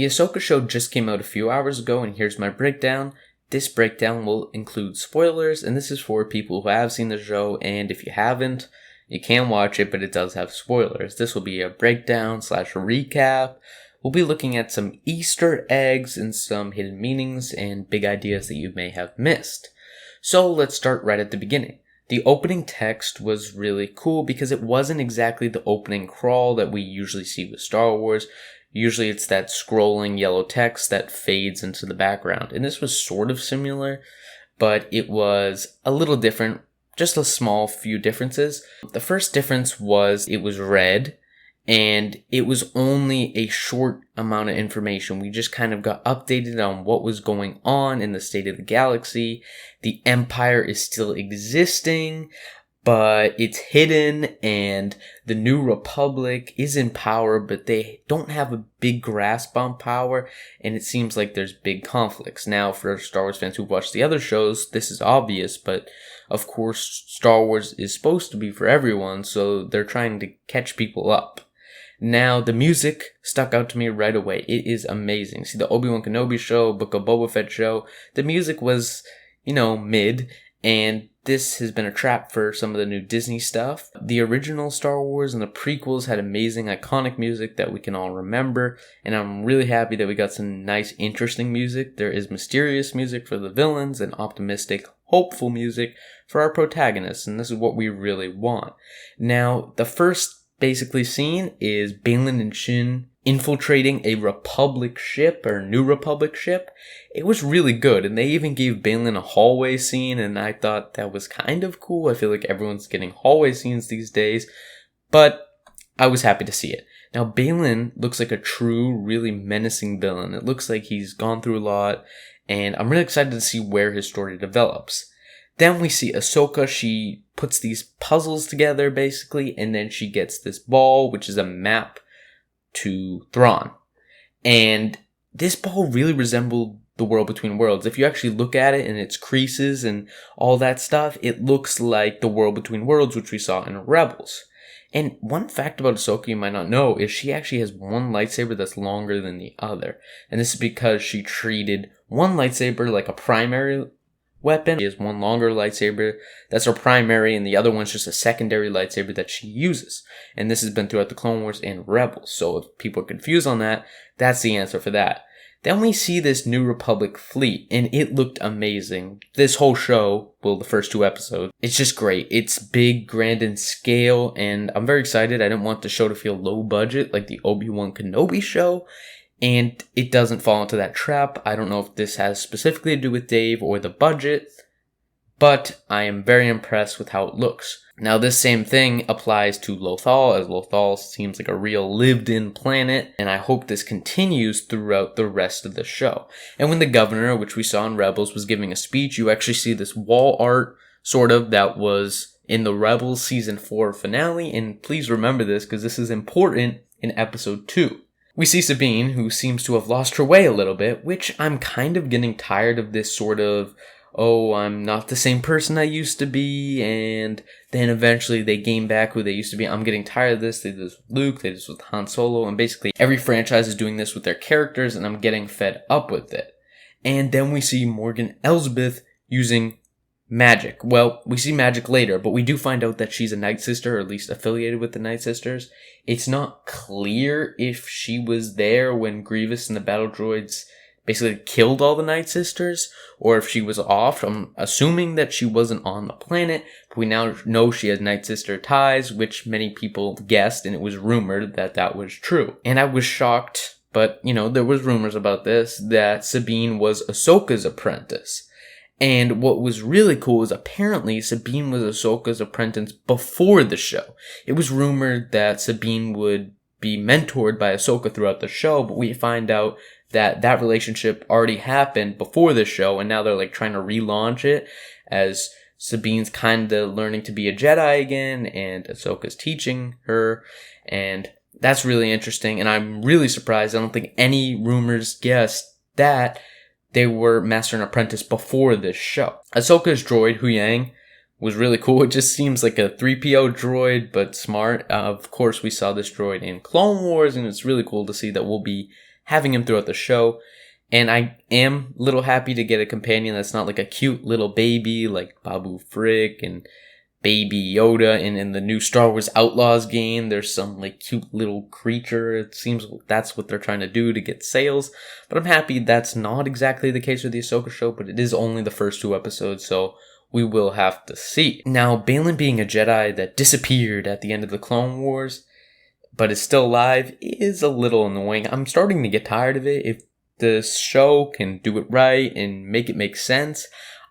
The Ahsoka show just came out a few hours ago, and here's my breakdown. This breakdown will include spoilers, and this is for people who have seen the show, and if you haven't, you can watch it, but it does have spoilers. This will be a breakdown / recap. We'll be looking at some Easter eggs and some hidden meanings and big ideas that you may have missed. So let's start right at the beginning. The opening text was really cool because it wasn't exactly the opening crawl that we usually see with Star Wars. Usually it's that scrolling yellow text that fades into the background. And this was sort of similar, but it was a little different. Just a small few differences. The first difference was it was red, and it was only a short amount of information. We just kind of got updated on what was going on in the state of the galaxy. The Empire is still existing, but it's hidden, and the New Republic is in power, but they don't have a big grasp on power, and it seems like there's big conflicts. Now, for Star Wars fans who've watched the other shows, this is obvious, but of course, Star Wars is supposed to be for everyone, so they're trying to catch people up. Now, the music stuck out to me right away. It is amazing. See, the Obi-Wan Kenobi show, Book of Boba Fett show, the music was, mid, and this has been a trap for some of the new Disney stuff. The original Star Wars and the prequels had amazing, iconic music that we can all remember, and I'm really happy that we got some nice, interesting music. There is mysterious music for the villains and optimistic, hopeful music for our protagonists, and this is what we really want. Now, the first basically scene is Baylan and Shin infiltrating a Republic ship, or New Republic ship. It was really good, and they even gave Baylan a hallway scene, and I thought that was kind of cool. I feel like everyone's getting hallway scenes these days, but I was happy to see it. Now, Baylan looks like a true, really menacing villain. It looks like he's gone through a lot, and I'm really excited to see where his story develops. Then we see Ahsoka. She puts these puzzles together, basically, and then she gets this ball, which is a map to Thrawn. And this ball really resembled the World Between Worlds. If you actually look at it and its creases and all that stuff, it looks like the World Between Worlds, which we saw in Rebels. And one fact about Ahsoka you might not know is she actually has one lightsaber that's longer than the other. And this is because she treated one lightsaber like a primary weapon. She has one longer lightsaber that's her primary, and the other one's just a secondary lightsaber that she uses. And this has been throughout the Clone Wars and Rebels. So if people are confused on that, that's the answer for that. Then we see this New Republic fleet, and it looked amazing. This whole show, well, the first 2 episodes, it's just great. It's big, grand in scale, and I'm very excited. I didn't want the show to feel low budget like the Obi-Wan Kenobi show, and it doesn't fall into that trap. I don't know if this has specifically to do with Dave or the budget, but I am very impressed with how it looks. Now, this same thing applies to Lothal, as Lothal seems like a real lived-in planet, and I hope this continues throughout the rest of the show. And when the governor, which we saw in Rebels, was giving a speech, you actually see this wall art, sort of, that was in the Rebels Season 4 finale, and please remember this, because this is important in Episode 2. We see Sabine, who seems to have lost her way a little bit, which I'm kind of getting tired of this sort of, oh, I'm not the same person I used to be, and then eventually they gain back who they used to be. I'm getting tired of this. They did this with Luke, they did this with Han Solo, and basically every franchise is doing this with their characters, and I'm getting fed up with it. And then we see Morgan Elsbeth using magic. Well, we see magic later, but we do find out that she's a Night Sister, or at least affiliated with the Night Sisters. It's not clear if she was there when Grievous and the battle droids basically killed all the Night Sisters, or if she was off. I'm assuming that she wasn't on the planet, but we now know she has Night Sister ties, which many people guessed, and it was rumored that that was true. And I was shocked, but, there was rumors about this, that Sabine was Ahsoka's apprentice. And what was really cool is apparently Sabine was Ahsoka's apprentice before the show. It was rumored that Sabine would be mentored by Ahsoka throughout the show, but we find out that that relationship already happened before the show, and now they're trying to relaunch it as Sabine's kind of learning to be a Jedi again, and Ahsoka's teaching her, and that's really interesting, and I'm really surprised. I don't think any rumors guessed that they were Master and Apprentice before this show. Ahsoka's droid, Huyang, was really cool. It just seems like a 3PO droid, but smart. Of course, we saw this droid in Clone Wars, and it's really cool to see that we'll be having him throughout the show. And I am a little happy to get a companion that's not like a cute little baby like Babu Frick and Baby Yoda. And in the new Star Wars Outlaws game, there's some like cute little creature. It seems that's what they're trying to do to get sales. But I'm happy that's not exactly the case with the Ahsoka show, but it is only the first 2 episodes, so we will have to see. Now, Balin being a Jedi that disappeared at the end of the Clone Wars, but is still alive, is a little annoying. I'm starting to get tired of it. If the show can do it right and make it make sense,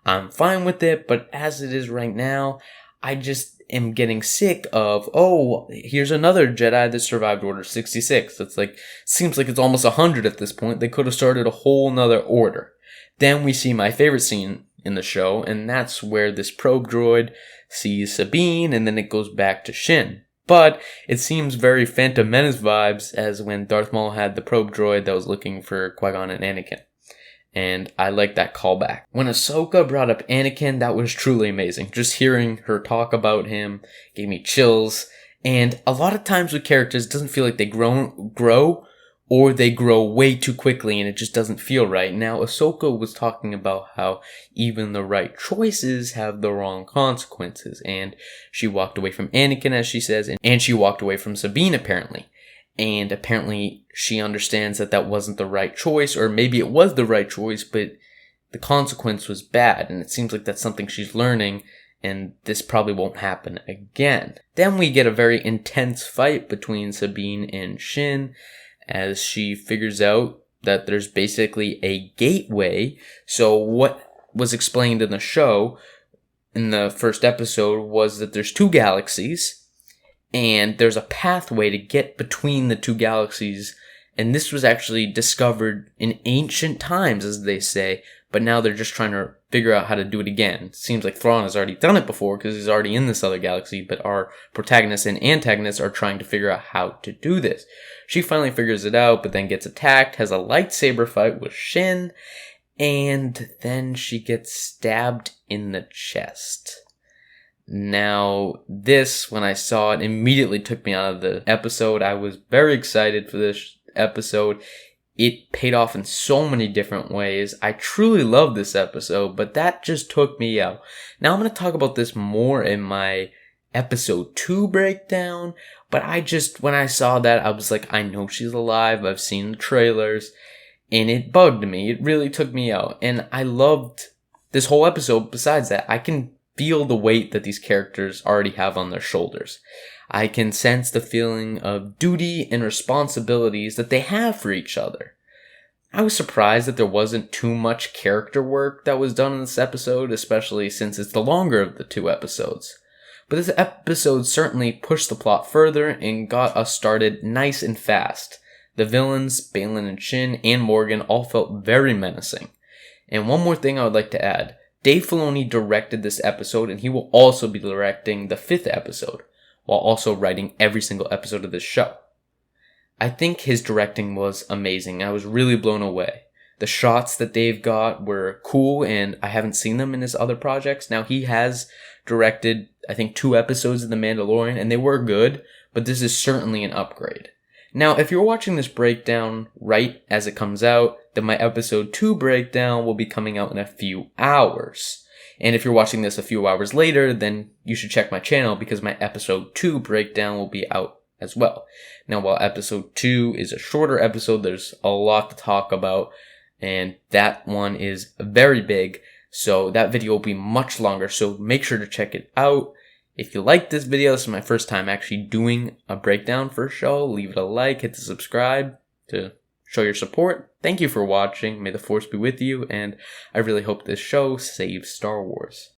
I'm fine with it. But as it is right now, I just am getting sick of, oh, here's another Jedi that survived Order 66. It's like, seems like it's almost 100 at this point. They could have started a whole nother order. Then we see my favorite scene in the show, and that's where this probe droid sees Sabine, and then it goes back to Shin. But it seems very Phantom Menace vibes as when Darth Maul had the probe droid that was looking for Qui-Gon and Anakin. And I like that callback. When Ahsoka brought up Anakin, that was truly amazing. Just hearing her talk about him gave me chills. And a lot of times with characters, it doesn't feel like they grow, or they grow way too quickly and it just doesn't feel right. Now, Ahsoka was talking about how even the right choices have the wrong consequences. And she walked away from Anakin, as she says, and she walked away from Sabine, apparently. And apparently she understands that that wasn't the right choice, or maybe it was the right choice, but the consequence was bad. And it seems like that's something she's learning, and this probably won't happen again. Then we get a very intense fight between Sabine and Shin, as she figures out that there's basically a gateway. So what was explained in the show, in the first episode, was that there's 2 galaxies, and there's a pathway to get between the 2 galaxies, and this was actually discovered in ancient times, as they say, but now they're just trying to figure out how to do it again. It seems like Thrawn has already done it before, because he's already in this other galaxy, but our protagonists and antagonists are trying to figure out how to do this. She finally figures it out, but then gets attacked, has a lightsaber fight with Shin, and then she gets stabbed in the chest. Now, this, when I saw it, immediately took me out of the episode. I was very excited for this episode. It paid off in so many different ways. I truly love this episode, but that just took me out. Now, I'm going to talk about this more in my episode 2 breakdown, but when I saw that, I was like, I know she's alive. I've seen the trailers, and it bugged me. It really took me out, and I loved this whole episode. Besides that, I can feel the weight that these characters already have on their shoulders. I can sense the feeling of duty and responsibilities that they have for each other. I was surprised that there wasn't too much character work that was done in this episode, especially since it's the longer of the 2 episodes. But this episode certainly pushed the plot further and got us started nice and fast. The villains, Balin and Shin and Morgan, all felt very menacing. And one more thing I would like to add. Dave Filoni directed this episode, and he will also be directing the 5th episode, while also writing every single episode of this show. I think his directing was amazing. I was really blown away. The shots that Dave got were cool, and I haven't seen them in his other projects. Now, he has directed, I think, 2 episodes of The Mandalorian, and they were good, but this is certainly an upgrade. Now, if you're watching this breakdown right as it comes out, then my episode 2 breakdown will be coming out in a few hours. And if you're watching this a few hours later, then you should check my channel, because my episode 2 breakdown will be out as well. Now, while episode 2 is a shorter episode, there's a lot to talk about, and that one is very big, so that video will be much longer, so make sure to check it out. If you like this video, this is my first time actually doing a breakdown for a show, leave it a like, hit the subscribe to show your support. Thank you for watching. May the Force be with you, and I really hope this show saves Star Wars.